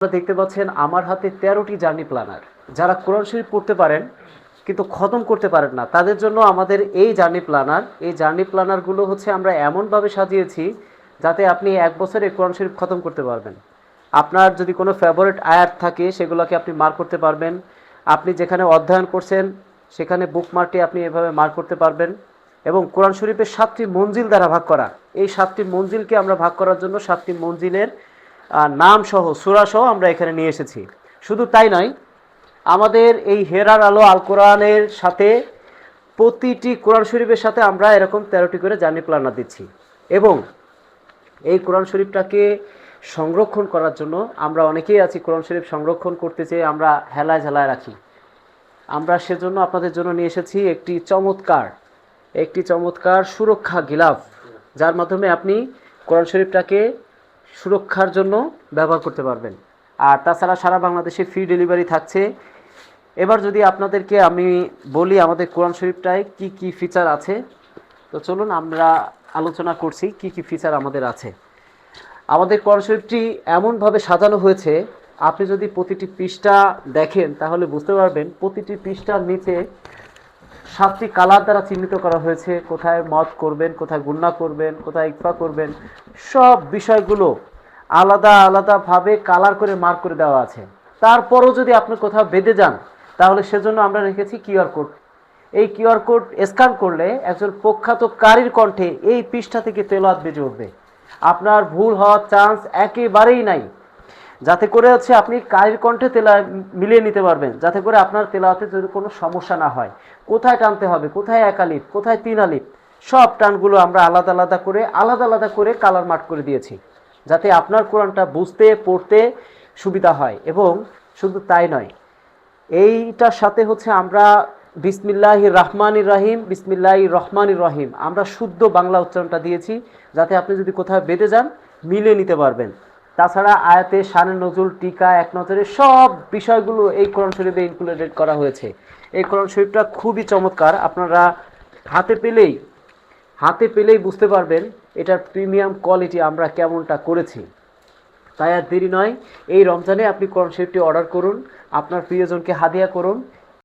আপনারা দেখতে পাচ্ছেন আমার হাতে 13টি জার্নি প্ল্যানার। যারা কোরআন শরীফ পড়তে পারেন কিন্তু খতম করতে পারেন না, তাদের জন্য আমাদের এই জার্নি প্ল্যানারগুলো হচ্ছে আমরা এমনভাবে সাজিয়েছি যাতে আপনি এক বছরে কোরআন শরীফ খতম করতে পারবেন। আপনার যদি কোনো ফেভারিট আয়াত থাকে সেগুলোকে আপনি মার্ক করতে পারবেন। আপনি যেখানে অধ্যয়ন করছেন সেখানে বুকমার্কটি আপনি এভাবে মার্ক করতে পারবেন। এবং কোরআন শরীফের 7টি মঞ্জিল দ্বারা ভাগ করা, এই 7টি মঞ্জিলকে আমরা ভাগ করার জন্য 7টি মঞ্জিলের নাম সহ সূরা সহ আমরা এখানে নিয়ে এসেছি। শুধু তাই নয়, আমাদের এই হেরার আলো আল কোরআনের সাথে প্রতিটি কোরআন শরীফের সাথে আমরা এরকম 13টি করে জার্নি প্ল্যানার দিচ্ছি। এবং এই কোরআন শরীফটাকে সংরক্ষণ করার জন্য আমরা অনেকেই আছি কোরআন শরীফ সংরক্ষণ করতে চেয়ে আমরা হেলায় ঝেলায় রাখি। আমরা সেজন্য আপনাদের জন্য নিয়ে এসেছি একটি চমৎকার সুরক্ষা গিলাফ, যার মাধ্যমে আপনি কোরআন শরীফটাকে সুরক্ষার জন্য ব্যবহার করতে পারবেন। আর তাছাড়া সারা বাংলাদেশে ফ্রি ডেলিভারি থাকছে। এবার যদি আপনাদেরকে আমি বলি আমাদের কোরআন শরীফটায় কি কি ফিচার আছে, তো চলুন আমরা আলোচনা করছি কি কি ফিচার আমাদের আছে। আমাদের কোরআন শরীফটি এমনভাবে সাজানো হয়েছে, আপনি যদি প্রতিটি পৃষ্ঠা দেখেন তাহলে বুঝতে পারবেন প্রতিটি পৃষ্ঠার নিচে 7টি কালার দ্বারা চিহ্নিত করা হয়েছে। কোথায় মদ করবেন, কোথায় গুন্না করবেন, কোথায় ইকফা করবেন, সব বিষয়গুলো আলাদা আলাদাভাবে কালার করে মার্ক করে দেওয়া আছে। তারপরও যদি আপনি কোথাও বেঁধে যান তাহলে সেজন্য আমরা রেখেছি কিউআর কোড। এই কিউআর কোড স্ক্যান করলে একজন প্রখ্যাত কারীর কণ্ঠে এই পৃষ্ঠা থেকে তেলাওয়াত বেজে উঠবে। আপনার ভুল হওয়ার চান্স একেবারেই নাই, যাতে করে হচ্ছে আপনি কারীর কণ্ঠে মিলিয়ে নিতে পারবেন, যাতে করে আপনার তেলাওয়াতে যদি কোনো সমস্যা না হয়। কোথায় টানতে হবে, কোথায় এক আলিফ, কোথায় 3 আলিফ, সব টানগুলো আমরা আলাদা আলাদা করে কালার মার্ক করে দিয়েছি, যাতে আপনার কোরআনটা বুঝতে পড়তে সুবিধা হয়। এবং শুধু তাই নয়, এইটার সাথে হচ্ছে আমরা বিসমিল্লাহির রহমানির রহিম আমরা শুদ্ধ বাংলা উচ্চারণটা দিয়েছি, যাতে আপনি যদি কোথাও বেঁধে যান মিলিয়ে নিতে পারবেন। তাছাড়া আয়াতে শানে নজুল, টিকা, এক নজরে সব বিষয়গুলো এই কোরআন শরীফে ইনক্লুডেড করা হয়েছে। এই কোরআন শরীফটা খুবই চমৎকার। আপনারা হাতে পেলেই বুঝতে পারবেন এটার প্রিমিয়াম কোয়ালিটি আমরা কেমনটা করেছি। তাই আর দেরি নয়, এই রমজানে আপনি কোরআন শরীফটি অর্ডার করুন, আপনার প্রিয়জনকে হাদিয়া করুন